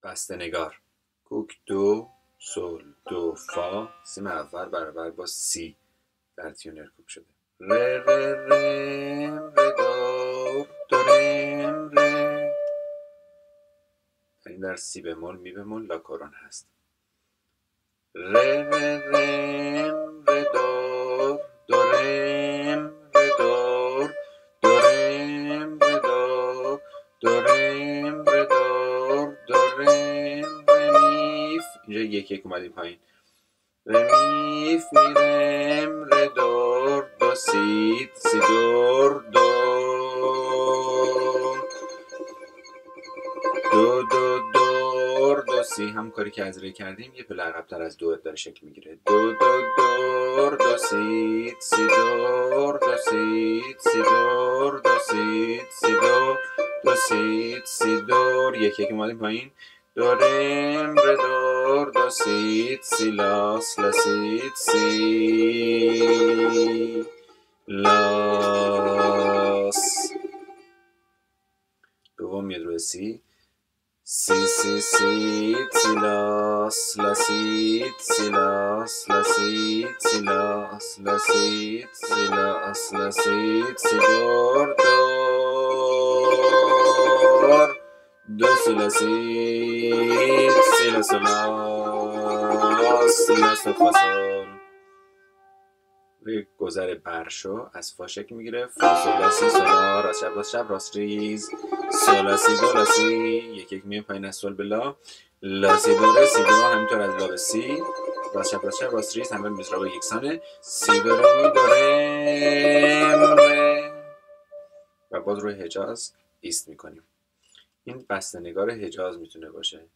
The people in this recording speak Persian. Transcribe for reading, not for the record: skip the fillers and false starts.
بسته‌نگار. کوک دو، سل، دو، فا، سیم اول برابر با سی در تیونر کوک شده. ر ر رم ر دور دو رم ر. این در سی بمول می بمول لا کورون هست. ر ر رم ر دور دو رم ر دور دو رم ر دور دو رم ر دور دو رم ر میف. اینجا یک یک اومدیم پایین. ر میف می رم ر دور دو سی سی دور دو دو دو دور دو سی. هم کاری که از ری کردیم یه پله عقب‌تر از دو داره شکل میگیره. دو دو دور دو سی سی دور دو سی سی دور دو سی سی دور دو سی سی دور. یک یک اومدیم پایین. دو رم ر دور دو سی سی لاس لا سی سی لاس. دوم میاد روی سی سی سی سی سی لاس لا سی سی لاس لا سی سی لاس لا سی سی لاس لا سی سی دور دور دو سی لا سی سی لا سو لاس سی لا سو فا سول. روی گذر برشو از فا شکل میگیره. فا سول لا سی سول لا راست شب راست شب راست ریز سول لا سی دو لا سی. یک یک میه پایین از سول به لا لا سی دو ره سی دو. همینطور از لا به سی راست شب راست شب راست ریز. همه مصرع یکسانه. سی دو ره می دو رم ره. و باز روی حجاز ایست میکنیم. این بسته‌نگار حجاز میتونه باشه.